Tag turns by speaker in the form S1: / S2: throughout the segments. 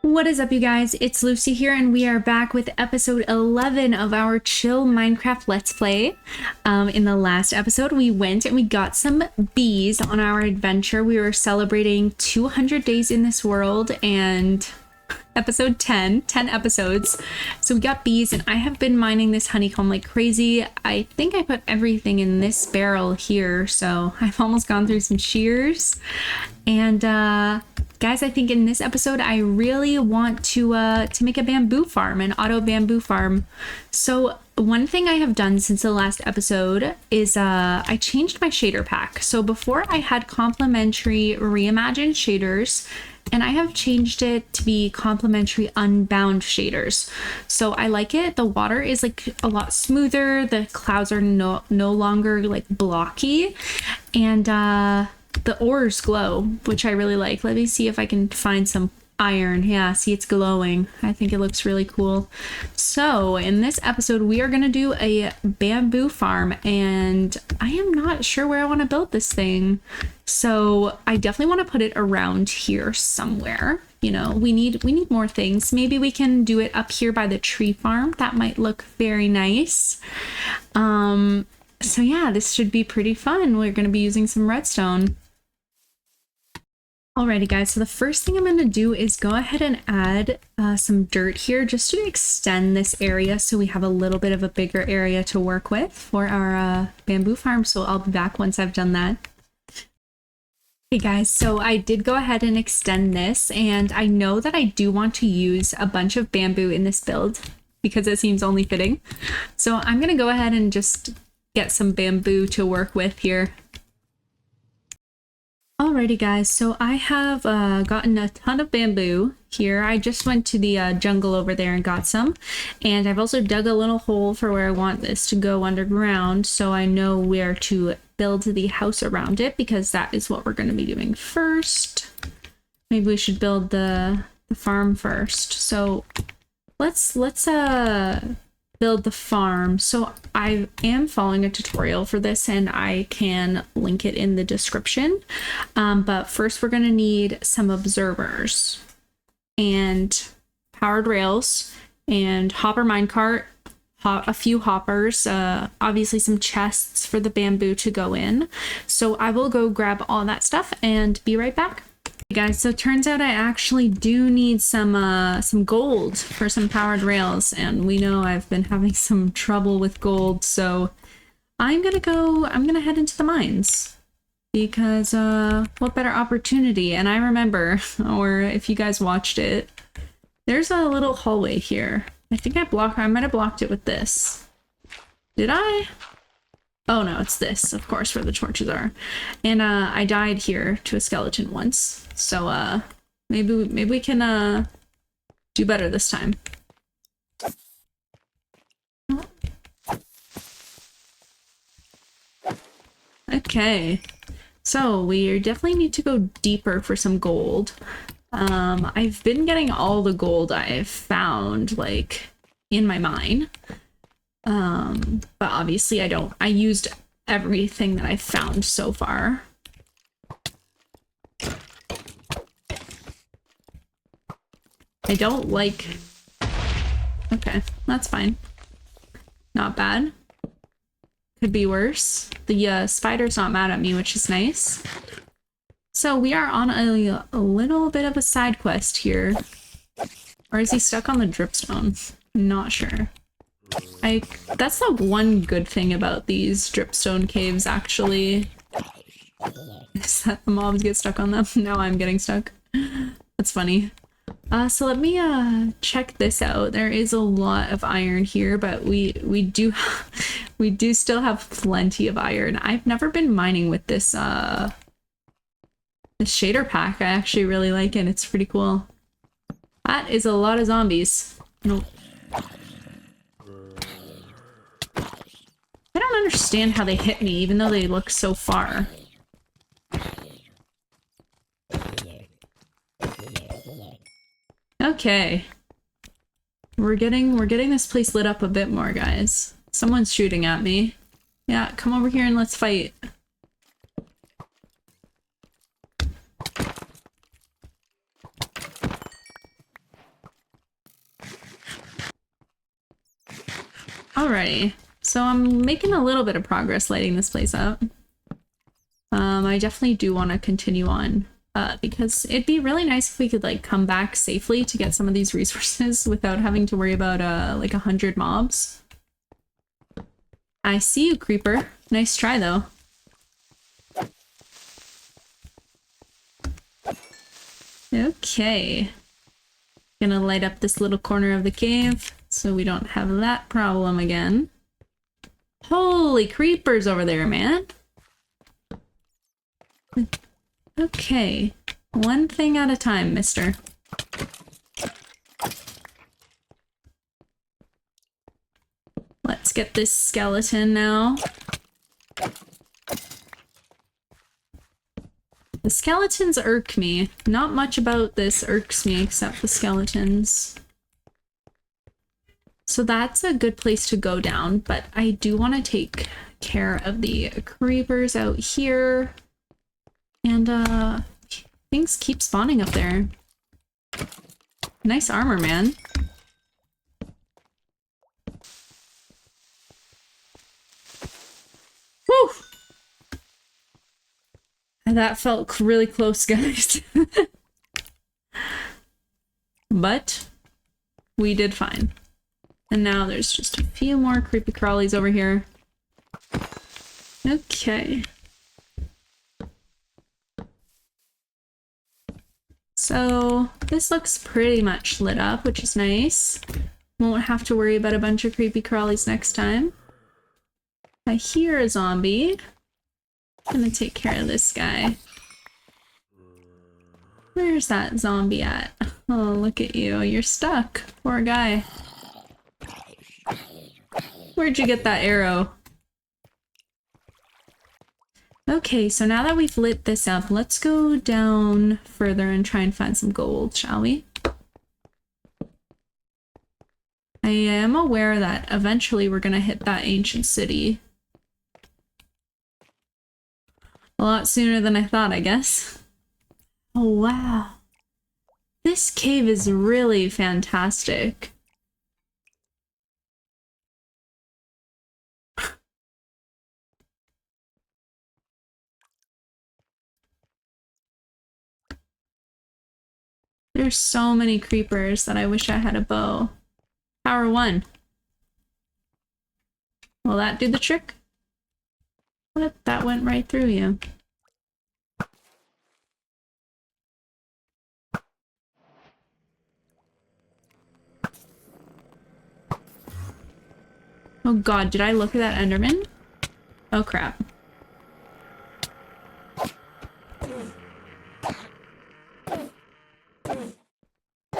S1: What is up, you guys? It's Lucy here, and we are back with episode 11 of our Chill Minecraft Let's Play. In the last episode, we went and we got some bees on our adventure. We were celebrating 200 days in this world, and episode 10 episodes. So we got bees, and I have been mining this honeycomb like crazy. I think I put everything in this barrel here, so I've almost gone through some shears. And guys, I think in this episode I really want to make a bamboo farm, an auto bamboo farm. So one thing I have done since the last episode is I changed my shader pack. So before I had complementary reimagined shaders, and I have changed it to be complementary unbound shaders. So I like it. The water is like a lot smoother. The clouds are no longer like blocky, and the ores glow, which I really like. Let me see if I can find some iron. Yeah, see, it's glowing. I think it looks really cool. So in this episode, we are going to do a bamboo farm, and I am not sure where I want to build this thing. So I definitely want to put it around here somewhere. You know, we need more things. Maybe we can do it up here by the tree farm. That might look very nice. So yeah, this should be pretty fun. We're going to be using some redstone. Alrighty guys, so the first thing I'm going to do is go ahead and add some dirt here just to extend this area so we have a little bit of a bigger area to work with for our bamboo farm. So I'll be back once I've done that. Hey guys, so I did go ahead and extend this, and I know that I do want to use a bunch of bamboo in this build because it seems only fitting. So I'm going to go ahead and just get some bamboo to work with here. Alrighty guys, so I have gotten a ton of bamboo here. I just went to the jungle over there and got some, and I've also dug a little hole for where I want this to go underground, so I know where to build the house around it, because that is what we're going to be doing first. Maybe we should build the farm first. So let's build the farm. So I am following a tutorial for this, and I can link it in the description. But first we're going to need some observers and powered rails and hopper minecart, a few hoppers, obviously some chests for the bamboo to go in. So I will go grab all that stuff and be right back. Guys, so it turns out I actually do need some gold for some powered rails, and we know I've been having some trouble with gold, so I'm gonna head into the mines, because what better opportunity? And I remember, or if you guys watched it, there's a little hallway here. I think I might have blocked it with this. Did I? Oh no, it's this, of course, where the torches are. And I died here to a skeleton once. So maybe we can do better this time. Okay. So we definitely need to go deeper for some gold. I've been getting all the gold I've found, like, in my mine. But obviously I used everything that I found so far. I don't like... Okay, that's fine. Not bad. Could be worse. The spider's not mad at me, which is nice. So we are on a little bit of a side quest here. Or is he stuck on the dripstone? Not sure. That's the one good thing about these dripstone caves, actually, is that the mobs get stuck on them. Now I'm getting stuck. That's funny. So let me check this out. There is a lot of iron here, but we do still have plenty of iron. I've never been mining with this this shader pack. I actually really like it. It's pretty cool. That is a lot of zombies. Nope. I don't understand how they hit me, even though they look so far. Okay. We're getting this place lit up a bit more, guys. Someone's shooting at me. Yeah, come over here and let's fight. Alrighty. So I'm making a little bit of progress lighting this place up. I definitely do want to continue on because it'd be really nice if we could like come back safely to get some of these resources without having to worry about like 100 mobs. I see you, creeper. Nice try though. Okay. Gonna light up this little corner of the cave so we don't have that problem again. Holy creepers over there, man. Okay. One thing at a time, mister. Let's get this skeleton now. The skeletons irk me. Not much about this irks me except the skeletons. So that's a good place to go down, but I do want to take care of the creepers out here. And things keep spawning up there. Nice armor, man. Whew! That felt really close, guys. But we did fine. And now there's just a few more creepy crawlies over here. Okay. So this looks pretty much lit up, which is nice. Won't have to worry about a bunch of creepy crawlies next time. I hear a zombie. I'm gonna take care of this guy. Where's that zombie at? Oh, look at you. You're stuck. Poor guy. Where'd you get that arrow? Okay, so now that we've lit this up, let's go down further and try and find some gold, shall we? I am aware that eventually we're gonna hit that ancient city. A lot sooner than I thought, I guess. Oh, wow. This cave is really fantastic. There's so many creepers that I wish I had a bow. Power 1. Will that do the trick? What? That went right through you. Oh god, did I look at that Enderman? Oh crap.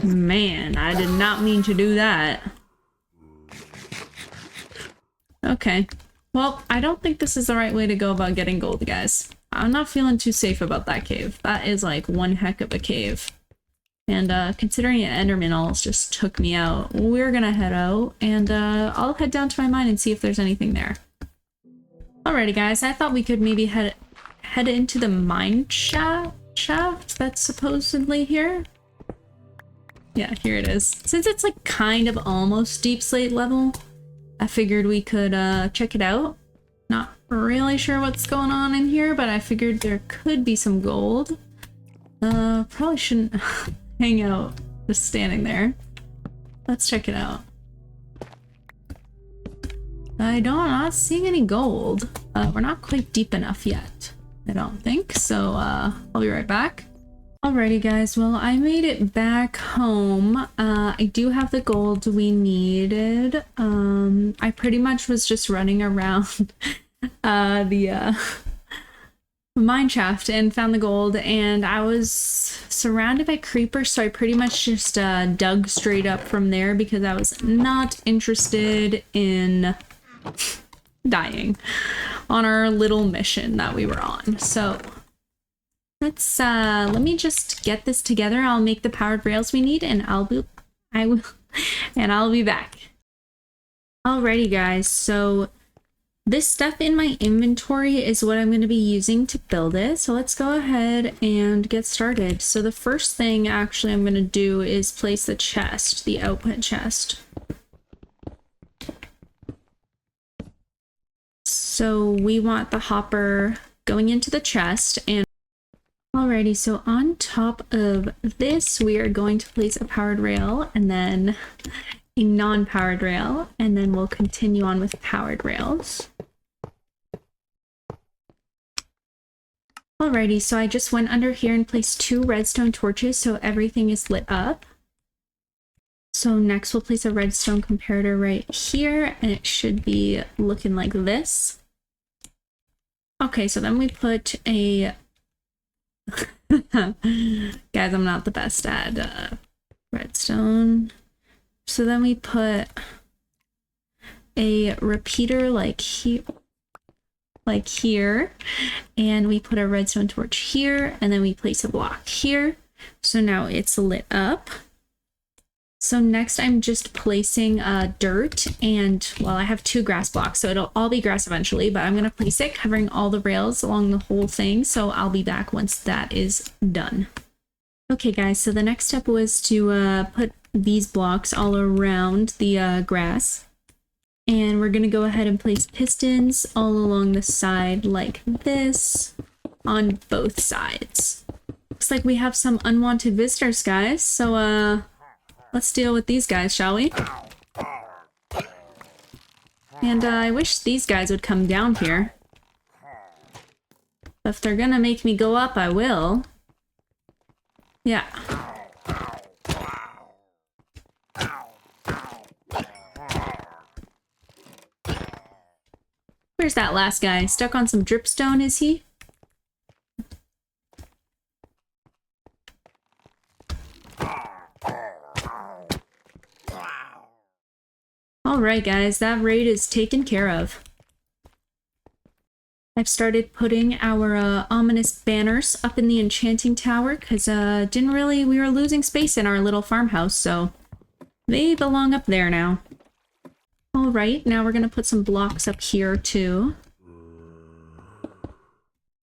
S1: Man, I did not mean to do that. Okay. Well, I don't think this is the right way to go about getting gold, guys. I'm not feeling too safe about that cave. That is like one heck of a cave. And considering Enderman almost just took me out, we're gonna head out and I'll head down to my mine and see if there's anything there. Alrighty guys, I thought we could maybe head into the mine shaft that's supposedly here. Yeah, here it is. Since it's like kind of almost deep slate level, I figured we could check it out. Not really sure what's going on in here, but I figured there could be some gold. Probably shouldn't hang out just standing there. Let's check it out. I'm not seeing any gold. We're not quite deep enough yet, I don't think. So I'll be right back. Alrighty guys, well I made it back home. I do have the gold we needed. I pretty much was just running around the mine shaft and found the gold, and I was surrounded by creepers, so I pretty much just dug straight up from there because I was not interested in dying on our little mission that we were on. So let's let me just get this together. I'll make the powered rails we need and I'll be back. Alrighty guys, so this stuff in my inventory is what I'm going to be using to build it. So let's go ahead and get started. So the first thing actually I'm going to do is place the chest, the output chest. So we want the hopper going into the chest, and alrighty, so on top of this, we are going to place a powered rail and then a non-powered rail, and then we'll continue on with powered rails. Alrighty, so I just went under here and placed 2 redstone torches so everything is lit up. So next we'll place a redstone comparator right here, and it should be looking like this. Okay, so then we put a... Guys, I'm not the best at redstone. So then we put a repeater like here, and we put a redstone torch here, and then we place a block here. So now it's lit up. So next I'm just placing dirt, and well, I have 2 grass blocks, so it'll all be grass eventually, but I'm going to place it covering all the rails along the whole thing, so I'll be back once that is done. Okay guys, so the next step was to put these blocks all around the grass, and we're going to go ahead and place pistons all along the side like this on both sides. Looks like we have some unwanted visitors, guys, so let's deal with these guys, shall we? And I wish these guys would come down here. But if they're gonna make me go up, I will. Yeah. Where's that last guy? Stuck on some dripstone, is he? Alright guys, that raid is taken care of. I've started putting our ominous banners up in the enchanting tower because we were losing space in our little farmhouse, so they belong up there now. Alright, now we're gonna put some blocks up here too.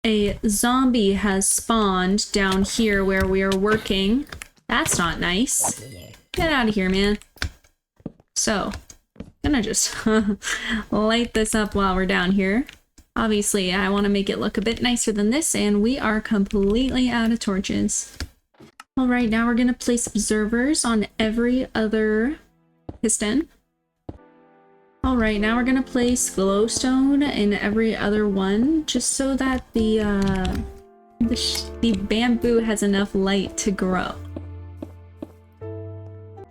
S1: A zombie has spawned down here where we are working. That's not nice. Get out of here, man. So, gonna just light this up while we're down here. Obviously, I want to make it look a bit nicer than this, and we are completely out of torches. Alright, now we're gonna place observers on every other piston. Alright, now we're gonna place glowstone in every other one, just so that the bamboo has enough light to grow.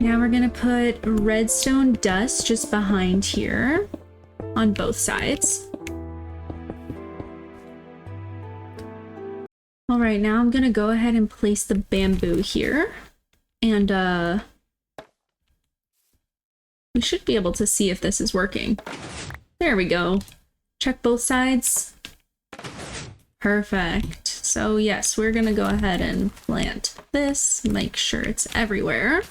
S1: Now we're gonna put redstone dust just behind here on both sides. Alright, now I'm gonna go ahead and place the bamboo here. And we should be able to see if this is working. There we go. Check both sides. Perfect. So yes, we're gonna go ahead and plant this, make sure it's everywhere.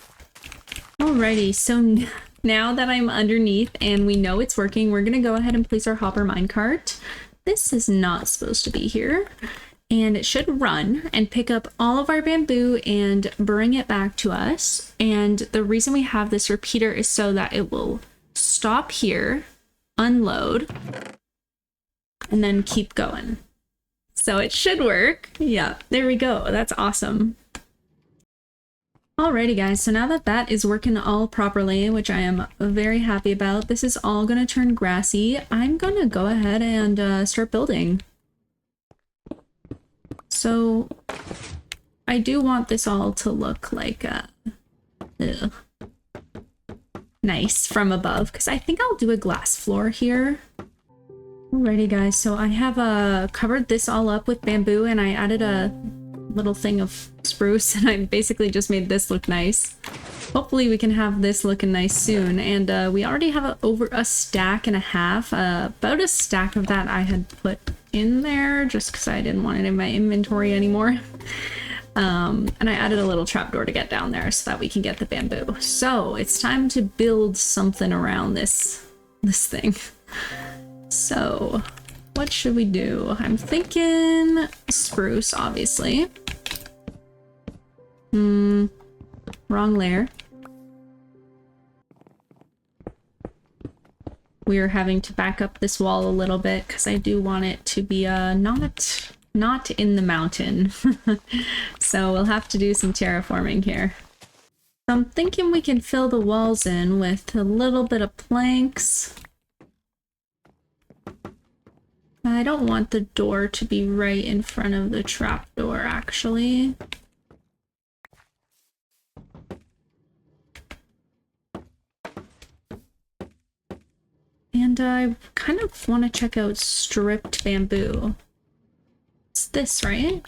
S1: Alrighty, so now that I'm underneath and we know it's working, we're gonna go ahead and place our hopper minecart. This is not supposed to be here. And it should run and pick up all of our bamboo and bring it back to us. And the reason we have this repeater is so that it will stop here, unload, and then keep going. So it should work. Yeah, there we go. That's awesome. Alrighty guys, so now that that is working all properly, which I am very happy about, this is all gonna turn grassy. I'm gonna go ahead and start building. So I do want this all to look like nice from above, because I think I'll do a glass floor here. Alrighty guys, so I have covered this all up with bamboo, and I added a little thing of spruce, and I basically just made this look nice. Hopefully we can have this looking nice soon. And we already have over a stack and a half, about a stack of that I had put in there just because I didn't want it in my inventory anymore. And I added a little trapdoor to get down there so that we can get the bamboo. So it's time to build something around this thing. So what should we do? I'm thinking spruce, obviously. Wrong layer. we're having to back up this wall a little bit because I do want it to be not in the mountain. So we'll have to do some terraforming here. So I'm thinking we can fill the walls in with a little bit of planks. I don't want the door to be right in front of the trapdoor, actually. And I kind of want to check out stripped bamboo. It's this, right?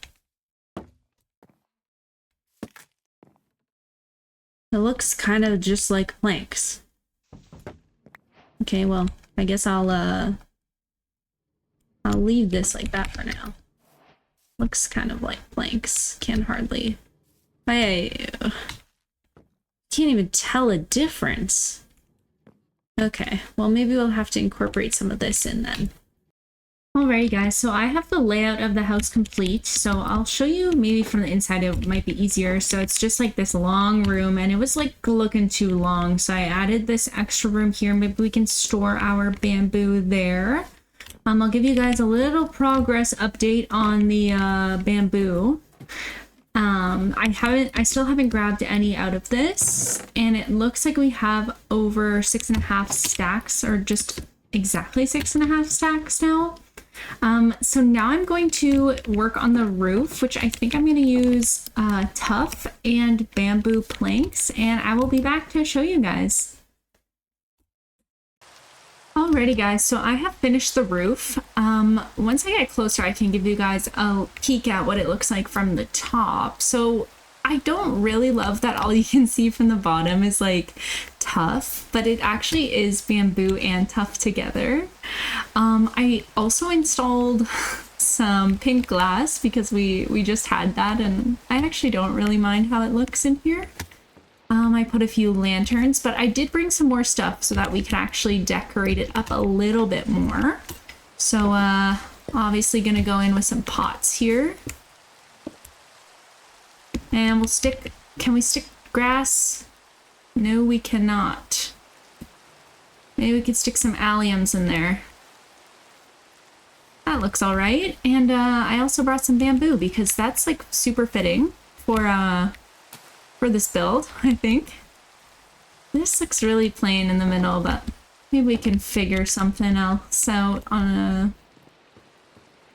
S1: It looks kind of just like planks. Okay, well, I guess I'll leave this like that for now. Looks kind of like planks. Can hardly... can't even tell a difference. Okay, well maybe we'll have to incorporate some of this in then. Alrighty guys, so I have the layout of the house complete, so I'll show you maybe from the inside. It might be easier. So it's just like this long room, and it was like looking too long, so I added this extra room here. Maybe we can store our bamboo there. I'll give you guys a little progress update on the bamboo. I still haven't grabbed any out of this, and it looks like we have over 6.5 stacks, or just exactly 6.5 stacks now. So now I'm going to work on the roof, which I think I'm going to use tough and bamboo planks, and I will be back to show you guys. Alrighty guys, so I have finished the roof. Once I get closer, I can give you guys a peek at what it looks like from the top. So I don't really love that all you can see from the bottom is like tough, but it actually is bamboo and tough together. I also installed some pink glass because we just had that, and I actually don't really mind how it looks in here. I put a few lanterns, but I did bring some more stuff so that we could actually decorate it up a little bit more. So obviously gonna go in with some pots here. And we'll stick, can we stick grass? No, we cannot. Maybe we could stick some alliums in there. That looks all right. And I also brought some bamboo because that's like super fitting for this build, I think. This looks really plain in the middle, but maybe we can figure something else out on a...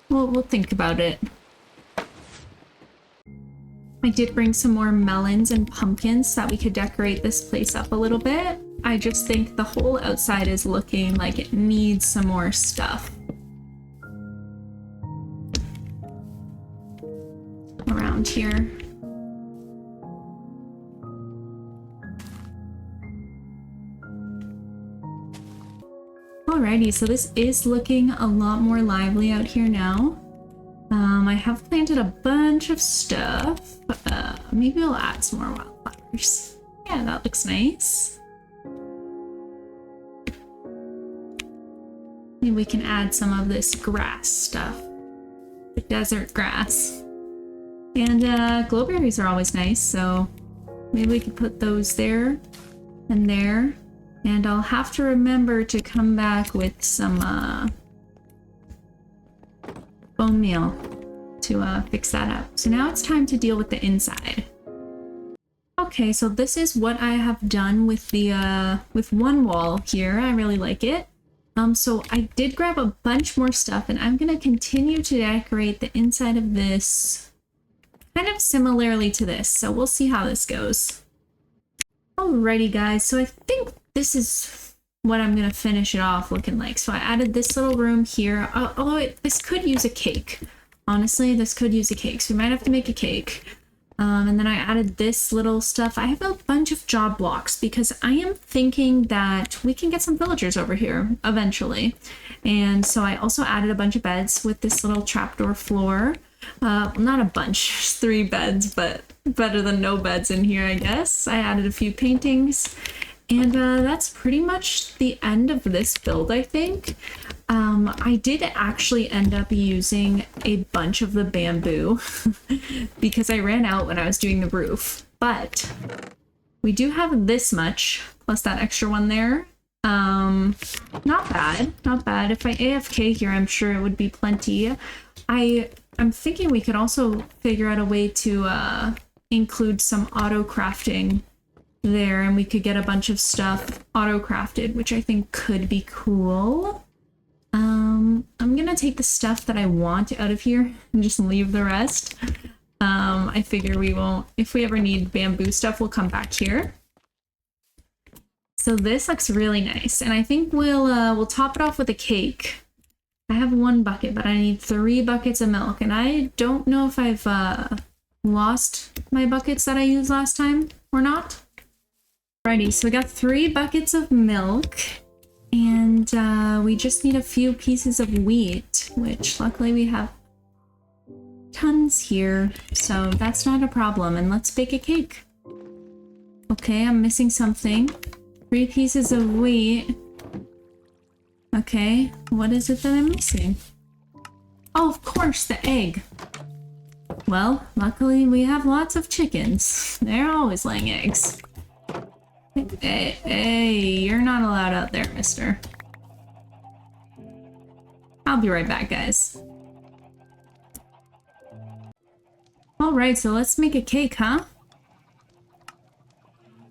S1: We'll think about it. I did bring some more melons and pumpkins so that we could decorate this place up a little bit. I just think the whole outside is looking like it needs some more stuff around here. Alrighty, so this is looking a lot more lively out here now. I have planted a bunch of stuff. Maybe we'll add some more wildflowers. Yeah, that looks nice. Maybe we can add some of this grass stuff. The desert grass. And glowberries are always nice, so maybe we could put those there and there. And I'll have to remember to come back with some bone meal to fix that up. So now it's time to deal with the inside. Okay, so this is what I have done with the with one wall here. I really like it. So I did grab a bunch more stuff, and I'm gonna continue to decorate the inside of this kind of similarly to this. So we'll see how this goes. Alrighty guys, so I think this is what I'm gonna finish it off looking like. So I added this little room here, although this could use a cake. Honestly, this could use a cake, so we might have to make a cake. And then I added this little stuff. I have a bunch of job blocks because I am thinking that we can get some villagers over here eventually. And so I also added a bunch of beds with this little trapdoor floor. Not a bunch, 3 beds, but better than no beds in here, I guess. I added a few paintings. And that's pretty much the end of this build, I think. I did actually end up using a bunch of the bamboo because I ran out when I was doing the roof. But we do have this much, plus that extra one there. Not bad, not bad. If I AFK here, I'm sure it would be plenty. I'm thinking we could also figure out a way to include some auto crafting there, and we could get a bunch of stuff auto crafted, which I think could be cool. I'm gonna take the stuff that I want out of here and just leave the rest. I figure we won't, if we ever need bamboo stuff, we'll come back here. So this looks really nice, and I think we'll top it off with a cake. I have 1 bucket, but I need 3 buckets of milk, and I don't know if I've lost my buckets that I used last time or not. Alrighty, so we got 3 buckets of milk, and we just need a few pieces of wheat, which luckily we have tons here, so that's not a problem. And let's bake a cake. Okay, I'm missing something. 3 pieces of wheat. Okay, what is it that I'm missing? Oh, of course, the egg. Well, luckily we have lots of chickens. They're always laying eggs. Hey, you're not allowed out there, mister. I'll be right back, guys. Alright, so let's make a cake, huh?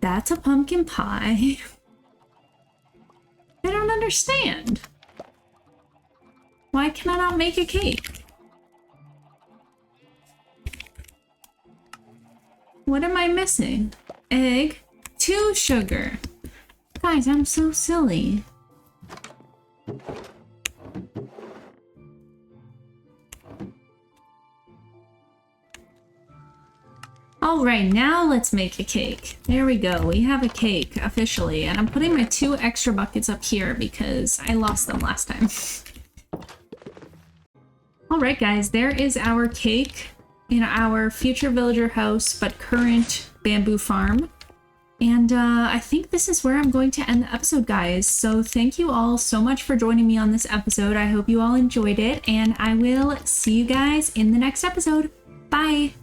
S1: That's a pumpkin pie. I don't understand. Why can I not make a cake? What am I missing? Egg, 2 sugar. Guys, I'm so silly. Alright, now let's make a cake. There we go, we have a cake, officially. And I'm putting my 2 extra buckets up here because I lost them last time. Alright guys, there is our cake in our future villager house, but current bamboo farm. And I think this is where I'm going to end the episode, guys. So thank you all so much for joining me on this episode. I hope you all enjoyed it, and I will see you guys in the next episode. Bye!